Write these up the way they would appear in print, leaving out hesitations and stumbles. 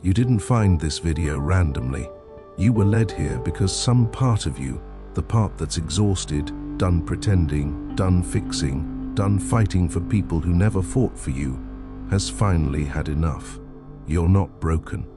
You didn't find this video randomly. You were led here because some part of you, the part that's exhausted, done pretending, done fixing, done fighting for people who never fought for you, has finally had enough. You're not broken.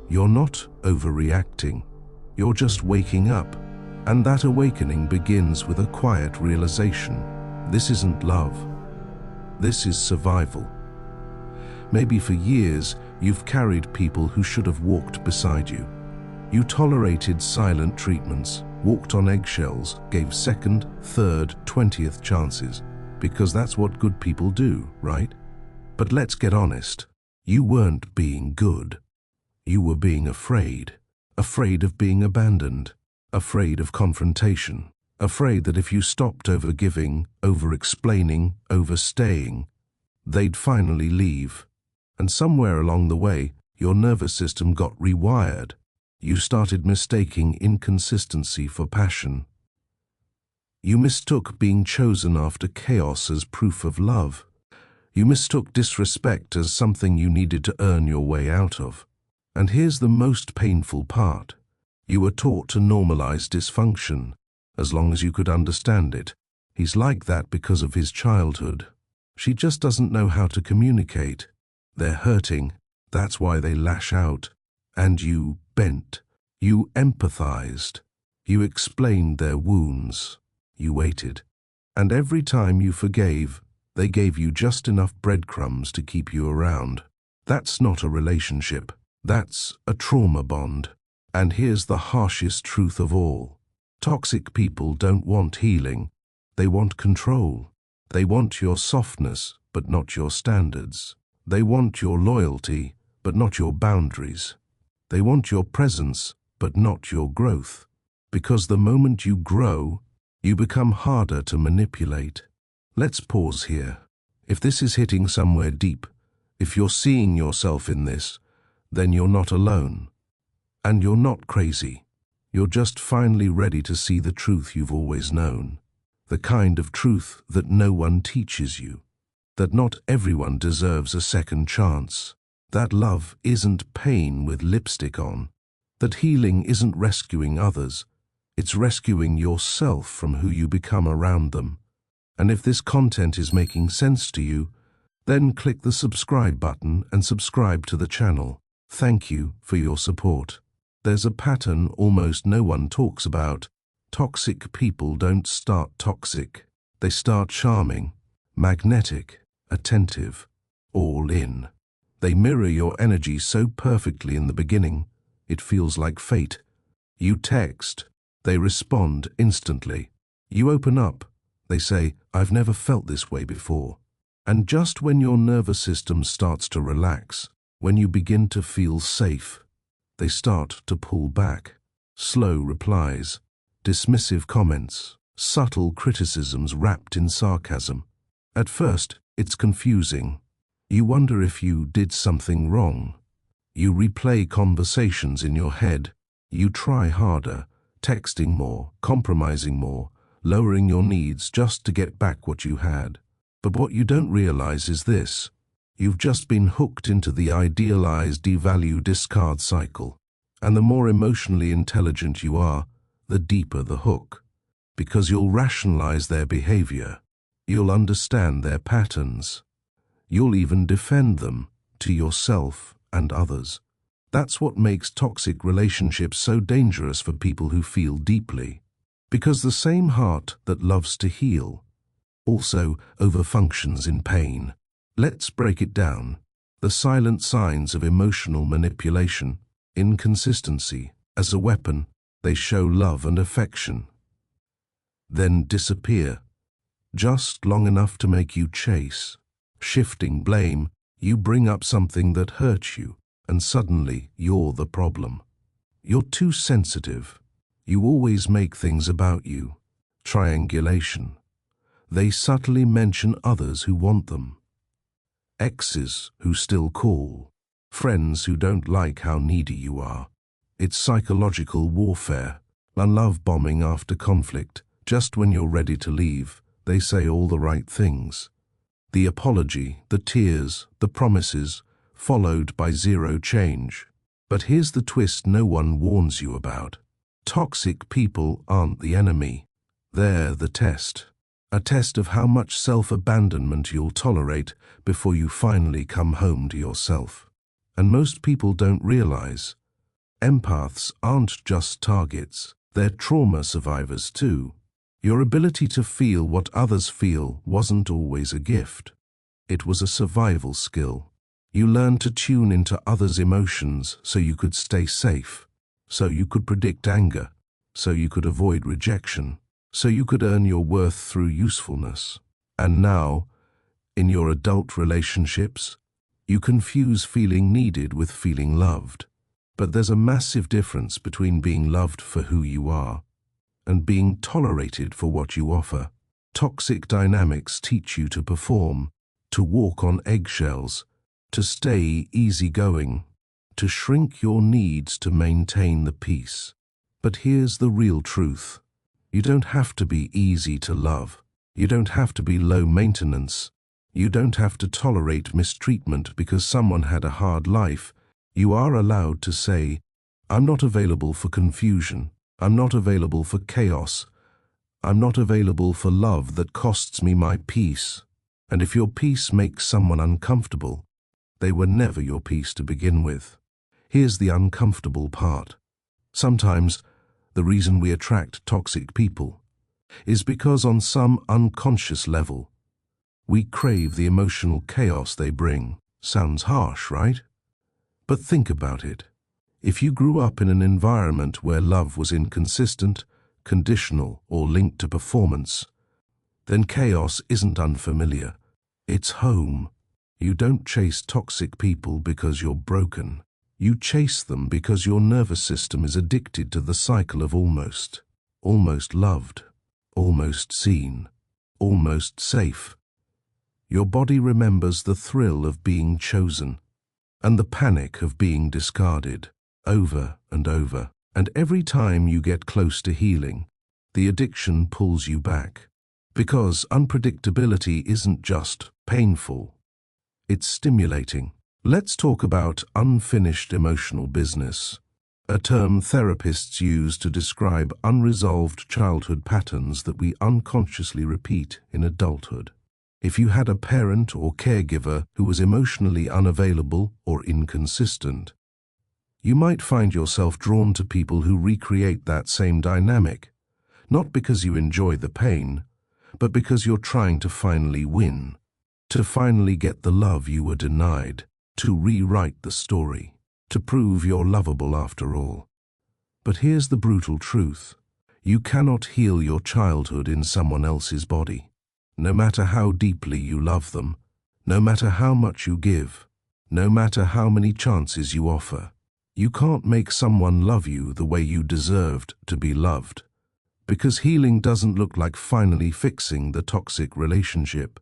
You're not overreacting. You're just waking up. And that awakening begins with a quiet realization. This isn't love. This is survival. Maybe for years, you've carried people who should have walked beside you. You tolerated silent treatments, walked on eggshells, gave second, third, 20th chances, because that's what good people do, right? But let's get honest. You weren't being good. You were being afraid. Afraid of being abandoned. Afraid of confrontation. Afraid that if you stopped overgiving, over-explaining, overstaying, they'd finally leave. And somewhere along the way, your nervous system got rewired. You started mistaking inconsistency for passion. You mistook being chosen after chaos as proof of love. You mistook disrespect as something you needed to earn your way out of. And here's the most painful part. You were taught to normalize dysfunction, as long as you could understand it. He's like that because of his childhood. She just doesn't know how to communicate. They're hurting, that's why they lash out. And you bent. You empathized. You explained their wounds. You waited. And every time you forgave, they gave you just enough breadcrumbs to keep you around. That's not a relationship. That's a trauma bond. And here's the harshest truth of all. Toxic people don't want healing. They want control. They want your softness, but not your standards. They want your loyalty, but not your boundaries. They want your presence, but not your growth. Because the moment you grow, you become harder to manipulate. Let's pause here. If this is hitting somewhere deep, if you're seeing yourself in this, then you're not alone. And you're not crazy. You're just finally ready to see the truth you've always known. The kind of truth that no one teaches you. That not everyone deserves a second chance. That love isn't pain with lipstick on. That healing isn't rescuing others. It's rescuing yourself from who you become around them. And if this content is making sense to you, then click the subscribe button and subscribe to the channel. Thank you for your support. There's a pattern almost no one talks about. Toxic people don't start toxic. They start charming, magnetic, attentive, all in. They mirror your energy so perfectly in the beginning, it feels like fate. You text, they respond instantly. You open up, they say, I've never felt this way before. And just when your nervous system starts to relax, when you begin to feel safe, they start to pull back. Slow replies, dismissive comments, subtle criticisms wrapped in sarcasm. At first, it's confusing. You wonder if you did something wrong. You replay conversations in your head. You try harder, texting more, compromising more, lowering your needs just to get back what you had. But what you don't realize is this. You've just been hooked into the idealized devalue discard cycle. And the more emotionally intelligent you are, the deeper the hook. Because you'll rationalize their behavior. You'll understand their patterns. You'll even defend them to yourself and others. That's what makes toxic relationships so dangerous for people who feel deeply. Because the same heart that loves to heal also overfunctions in pain. Let's break it down. The silent signs of emotional manipulation, inconsistency. As a weapon, they show love and affection, then disappear. Just long enough to make you chase. Shifting blame, you bring up something that hurts you, and suddenly you're the problem. You're too sensitive. You always make things about you. Triangulation. They subtly mention others who want them. Exes who still call. Friends who don't like how needy you are. It's psychological warfare. A love bombing after conflict. Just when you're ready to leave, they say all the right things. The apology, the tears, the promises, followed by zero change. But here's the twist no one warns you about. Toxic people aren't the enemy. They're the test. A test of how much self-abandonment you'll tolerate before you finally come home to yourself. And most people don't realize, empaths aren't just targets, they're trauma survivors too. Your ability to feel what others feel wasn't always a gift. It was a survival skill. You learned to tune into others' emotions so you could stay safe, so you could predict anger, so you could avoid rejection, so you could earn your worth through usefulness. And now, in your adult relationships, you confuse feeling needed with feeling loved. But there's a massive difference between being loved for who you are and being tolerated for what you offer. Toxic dynamics teach you to perform, to walk on eggshells, to stay easygoing, to shrink your needs to maintain the peace. But here's the real truth. You don't have to be easy to love. You don't have to be low maintenance. You don't have to tolerate mistreatment because someone had a hard life. You are allowed to say, I'm not available for confusion. I'm not available for chaos. I'm not available for love that costs me my peace. And if your peace makes someone uncomfortable, they were never your peace to begin with. Here's the uncomfortable part. Sometimes, the reason we attract toxic people is because on some unconscious level, we crave the emotional chaos they bring. Sounds harsh, right? But think about it. If you grew up in an environment where love was inconsistent, conditional, or linked to performance, then chaos isn't unfamiliar. It's home. You don't chase toxic people because you're broken. You chase them because your nervous system is addicted to the cycle of almost loved, almost seen, almost safe. Your body remembers the thrill of being chosen and the panic of being discarded over and over. And every time you get close to healing, the addiction pulls you back. Because unpredictability isn't just painful. It's stimulating. Let's talk about unfinished emotional business, a term therapists use to describe unresolved childhood patterns that we unconsciously repeat in adulthood. If you had a parent or caregiver who was emotionally unavailable or inconsistent, you might find yourself drawn to people who recreate that same dynamic, not because you enjoy the pain, but because you're trying to finally win. To finally get the love you were denied, to rewrite the story, to prove you're lovable after all. But here's the brutal truth. You cannot heal your childhood in someone else's body. No matter how deeply you love them, no matter how much you give, no matter how many chances you offer, you can't make someone love you the way you deserved to be loved. Because healing doesn't look like finally fixing the toxic relationship.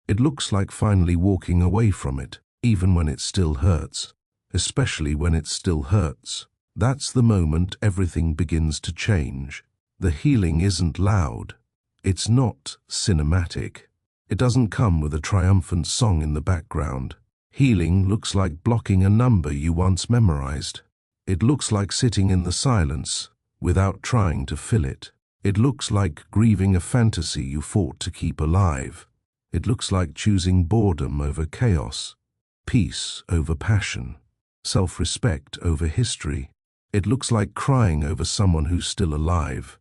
It looks like finally walking away from it, even when it still hurts, especially when it still hurts. That's the moment everything begins to change. The healing isn't loud. It's not cinematic. It doesn't come with a triumphant song in the background. Healing looks like blocking a number you once memorized. It looks like sitting in the silence without trying to fill it. It looks like grieving a fantasy you fought to keep alive. It looks like choosing boredom over chaos, peace over passion, self-respect over history. It looks like crying over someone who's still alive,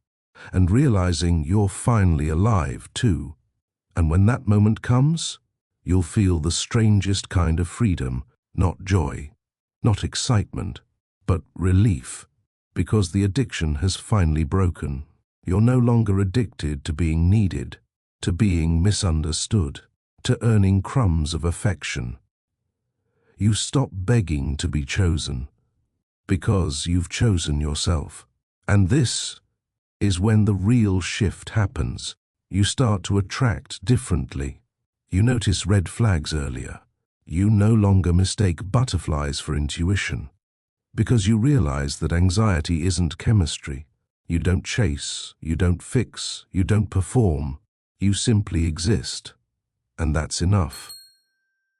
and realizing you're finally alive too. And when that moment comes, you'll feel the strangest kind of freedom, not joy, not excitement, but relief, because the addiction has finally broken. You're no longer addicted to being needed, to being misunderstood, to earning crumbs of affection. You stop begging to be chosen, because you've chosen yourself. And this is when the real shift happens. You start to attract differently. You notice red flags earlier. You no longer mistake butterflies for intuition, because you realize that anxiety isn't chemistry. You don't chase, you don't fix, you don't perform. You simply exist, and that's enough.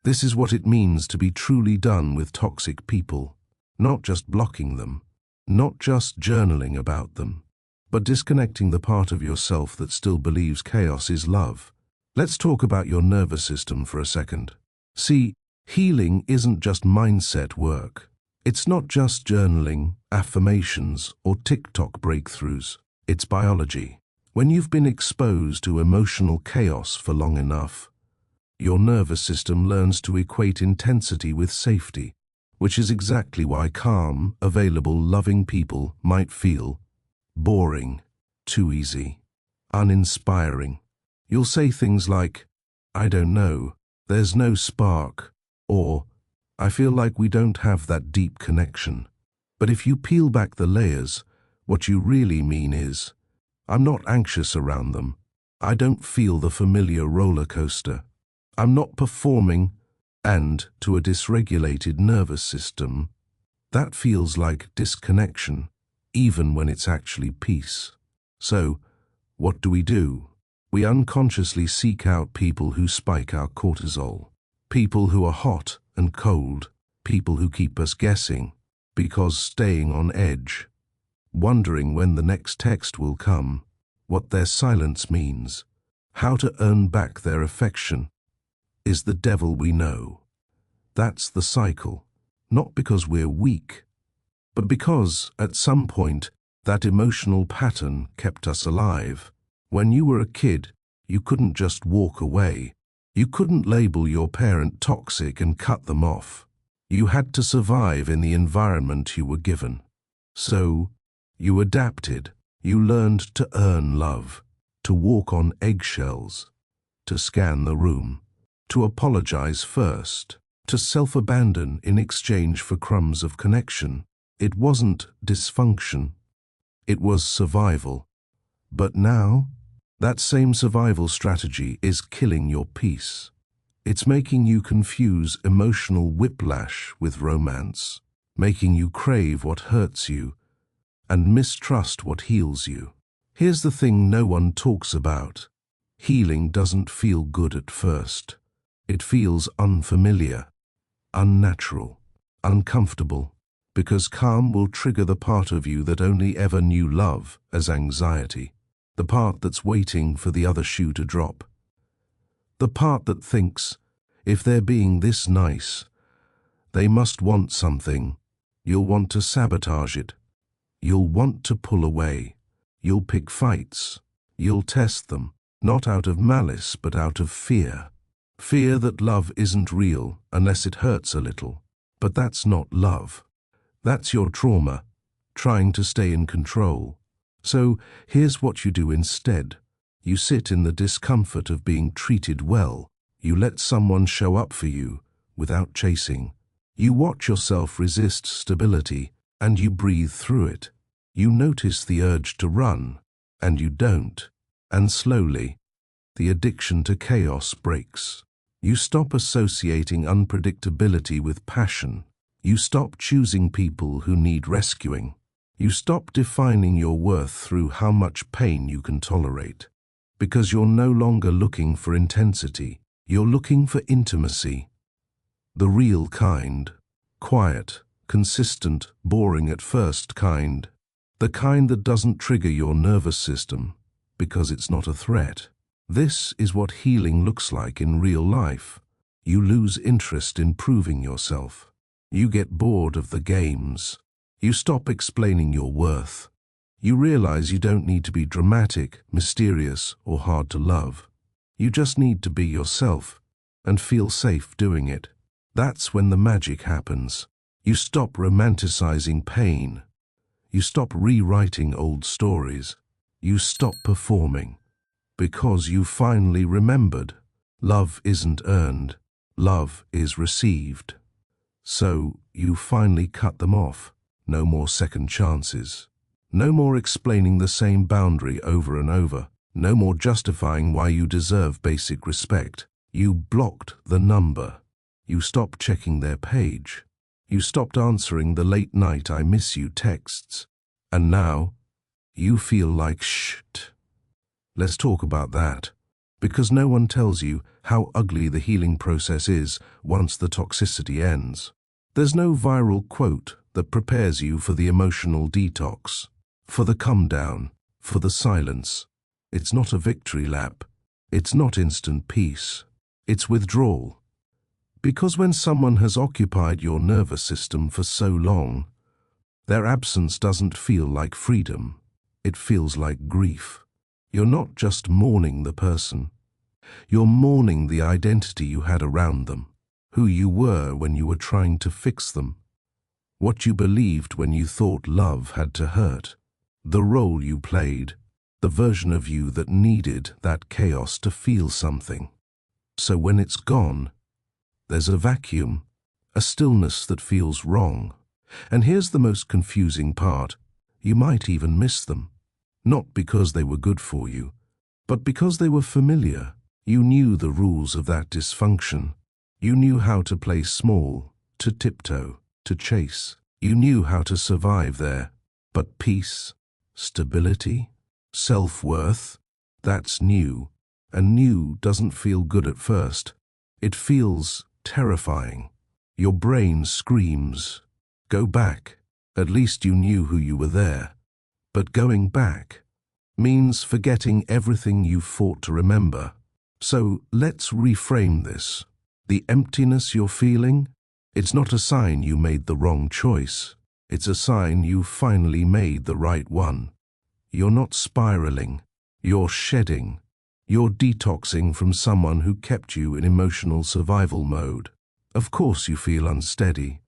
This is what it means to be truly done with toxic people. not just blocking them, not just journaling about them, but disconnecting the part of yourself that still believes chaos is love. Let's talk about your nervous system for a second. See, healing isn't just mindset work. It's not just journaling, affirmations, or TikTok breakthroughs. It's biology. When you've been exposed to emotional chaos for long enough, your nervous system learns to equate intensity with safety, which is exactly why calm, available, loving people might feel boring, too easy, uninspiring. You'll say things like, "I don't know, there's no spark," or "I feel like we don't have that deep connection." But if you peel back the layers, what you really mean is, "I'm not anxious around them. I don't feel the familiar roller coaster. I'm not performing," and to a dysregulated nervous system, that feels like disconnection, even when it's actually peace. So, what do? We unconsciously seek out people who spike our cortisol, people who are hot and cold, people who keep us guessing, because staying on edge, wondering when the next text will come, what their silence means, how to earn back their affection, is the devil we know. That's the cycle, not because we're weak, but because, at some point, that emotional pattern kept us alive. When you were a kid, you couldn't just walk away. You couldn't label your parent toxic and cut them off. You had to survive in the environment you were given. So, you adapted. You learned to earn love, to walk on eggshells, to scan the room, to apologize first, to self-abandon in exchange for crumbs of connection. It wasn't dysfunction, it was survival. But now, that same survival strategy is killing your peace. It's making you confuse emotional whiplash with romance, making you crave what hurts you and mistrust what heals you. Here's the thing no one talks about. Healing doesn't feel good at first. It feels unfamiliar, unnatural, uncomfortable, because calm will trigger the part of you that only ever knew love as anxiety, the part that's waiting for the other shoe to drop, the part that thinks, if they're being this nice, they must want something. You'll want to sabotage it. You'll want to pull away. You'll pick fights. You'll test them, not out of malice but out of fear. Fear that love isn't real unless it hurts a little. But that's not love. That's your trauma, trying to stay in control. So here's what you do instead. You sit in the discomfort of being treated well. You let someone show up for you without chasing. You watch yourself resist stability and you breathe through it. You notice the urge to run and you don't. And slowly, the addiction to chaos breaks. You stop associating unpredictability with passion. You stop choosing people who need rescuing. You stop defining your worth through how much pain you can tolerate. Because you're no longer looking for intensity. You're looking for intimacy. The real kind. Quiet, consistent, boring at first kind. The kind that doesn't trigger your nervous system because it's not a threat. This is what healing looks like in real life. You lose interest in proving yourself. You get bored of the games. You stop explaining your worth. You realize you don't need to be dramatic, mysterious, or hard to love. You just need to be yourself and feel safe doing it. That's when the magic happens. You stop romanticizing pain. You stop rewriting old stories. You stop performing. Because you finally remembered. Love isn't earned. Love is received. So you finally cut them off. No more second chances. No more explaining the same boundary over and over. No more justifying why you deserve basic respect. You blocked the number. You stopped checking their page. You stopped answering the late night "I miss you" texts. And now, you feel like shit. Let's talk about that. Because no one tells you how ugly the healing process is once the toxicity ends. There's no viral quote that prepares you for the emotional detox, for the come down, for the silence. It's not a victory lap. It's not instant peace. It's withdrawal. Because when someone has occupied your nervous system for so long, their absence doesn't feel like freedom. It feels like grief. You're not just mourning the person. You're mourning the identity you had around them, who you were when you were trying to fix them, what you believed when you thought love had to hurt, the role you played, the version of you that needed that chaos to feel something. So when it's gone, there's a vacuum, a stillness that feels wrong. And here's the most confusing part. You might even miss them. Not because they were good for you, but because they were familiar. You knew the rules of that dysfunction. You knew how to play small, to tiptoe, to chase. You knew how to survive there. But peace, stability, self-worth, that's new. And new doesn't feel good at first. It feels terrifying. Your brain screams, "Go back. At least you knew who you were there." But going back means forgetting everything you fought to remember. So let's reframe this. The emptiness you're feeling, it's not a sign you made the wrong choice. It's a sign you finally made the right one. You're not spiraling. You're shedding. You're detoxing from someone who kept you in emotional survival mode. Of course you feel unsteady.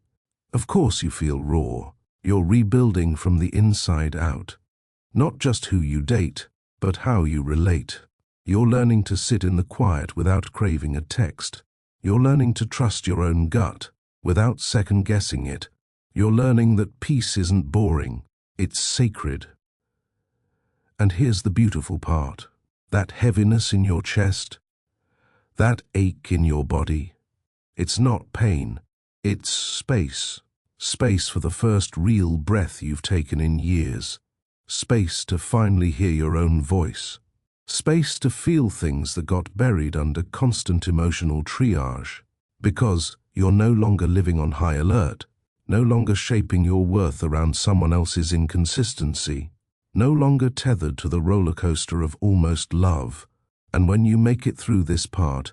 Of course you feel raw. You're rebuilding from the inside out. Not just who you date, but how you relate. You're learning to sit in the quiet without craving a text. You're learning to trust your own gut without second-guessing it. You're learning that peace isn't boring, it's sacred. And here's the beautiful part. That heaviness in your chest, that ache in your body, it's not pain, it's space. Space for the first real breath you've taken in years. Space to finally hear your own voice. Space to feel things that got buried under constant emotional triage. Because you're no longer living on high alert, no longer shaping your worth around someone else's inconsistency, no longer tethered to the roller coaster of almost love. And when you make it through this part,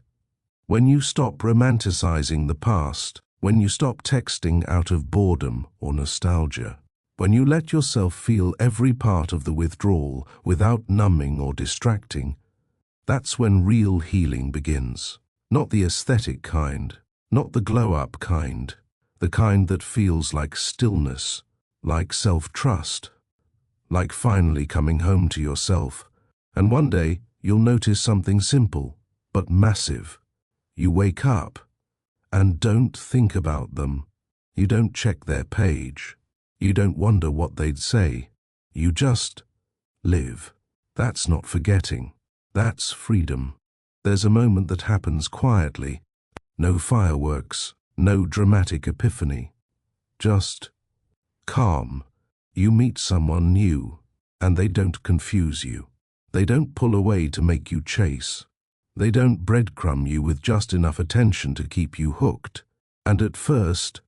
when you stop romanticizing the past, when you stop texting out of boredom or nostalgia, when you let yourself feel every part of the withdrawal without numbing or distracting, that's when real healing begins. Not the aesthetic kind, not the glow-up kind, the kind that feels like stillness, like self-trust, like finally coming home to yourself. And one day, you'll notice something simple, but massive. You wake up, and don't think about them. You don't check their page. You don't wonder what they'd say. You just live. That's not forgetting. That's freedom. There's a moment that happens quietly. No fireworks, no dramatic epiphany. Just calm. You meet someone new, and they don't confuse you. They don't pull away to make you chase. They don't breadcrumb you with just enough attention to keep you hooked. And at first,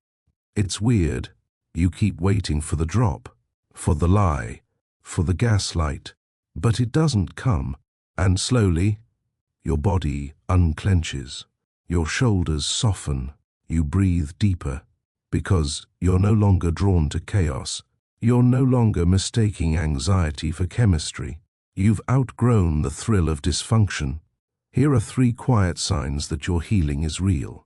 it's weird. You keep waiting for the drop, for the lie, for the gaslight. But it doesn't come. And slowly, your body unclenches. Your shoulders soften. You breathe deeper. Because you're no longer drawn to chaos. You're no longer mistaking anxiety for chemistry. You've outgrown the thrill of dysfunction. Here are 3 quiet signs that your healing is real.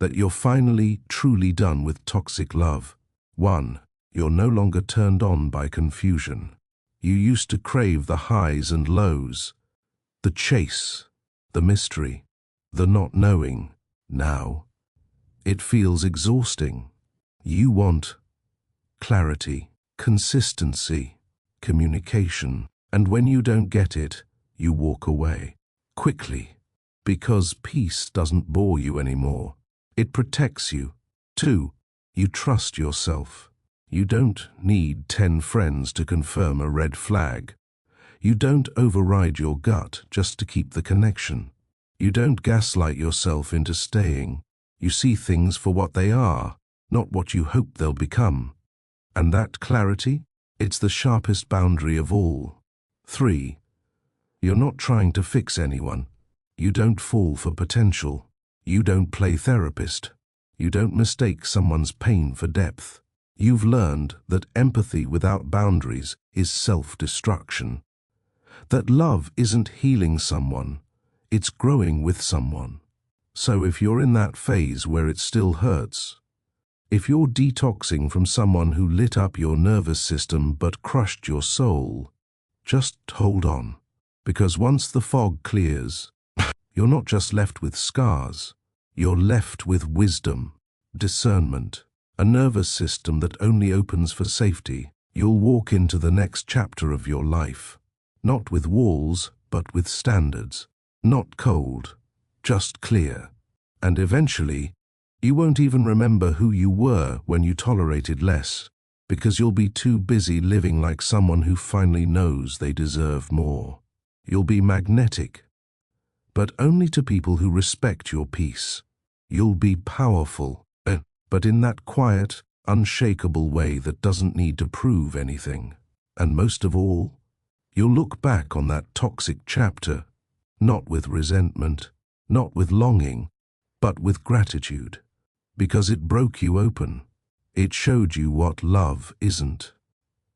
That you're finally, truly done with toxic love. 1. You're no longer turned on by confusion. You used to crave the highs and lows, the chase, the mystery, the not knowing. Now, it feels exhausting. You want clarity, consistency, communication. And when you don't get it, you walk away. Quickly. Because peace doesn't bore you anymore. It protects you. 2. You trust yourself. You don't need 10 friends to confirm a red flag. You don't override your gut just to keep the connection. You don't gaslight yourself into staying. You see things for what they are, not what you hope they'll become. And that clarity, it's the sharpest boundary of all. 3. You're not trying to fix anyone. You don't fall for potential. You don't play therapist. You don't mistake someone's pain for depth. You've learned that empathy without boundaries is self-destruction. That love isn't healing someone, it's growing with someone. So if you're in that phase where it still hurts, if you're detoxing from someone who lit up your nervous system but crushed your soul, just hold on. Because once the fog clears, you're not just left with scars, you're left with wisdom, discernment, a nervous system that only opens for safety. You'll walk into the next chapter of your life, not with walls, but with standards. Not cold, just clear. And eventually, you won't even remember who you were when you tolerated less, because you'll be too busy living like someone who finally knows they deserve more. You'll be magnetic, but only to people who respect your peace. You'll be powerful, but in that quiet, unshakable way that doesn't need to prove anything. And most of all, you'll look back on that toxic chapter, not with resentment, not with longing, but with gratitude. Because it broke you open. It showed you what love isn't.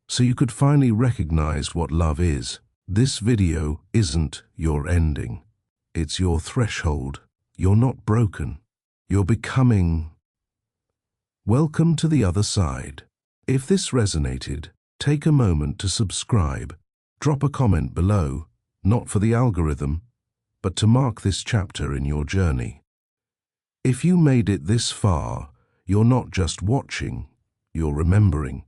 So you could finally recognize what love is. This video isn't your ending. It's your threshold. You're not broken. You're becoming. Welcome to the other side. If this resonated, take a moment to subscribe. Drop a comment below, not for the algorithm, but to mark this chapter in your journey. If you made it this far, you're not just watching, you're remembering,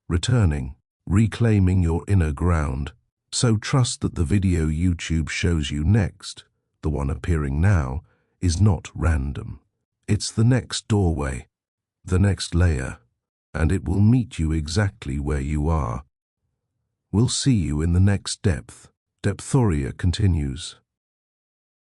returning, reclaiming your inner ground. So trust that the video YouTube shows you next, the one appearing now, is not random. It's the next doorway, the next layer, and it will meet you exactly where you are. We'll see you in the next depth. Depthoria continues.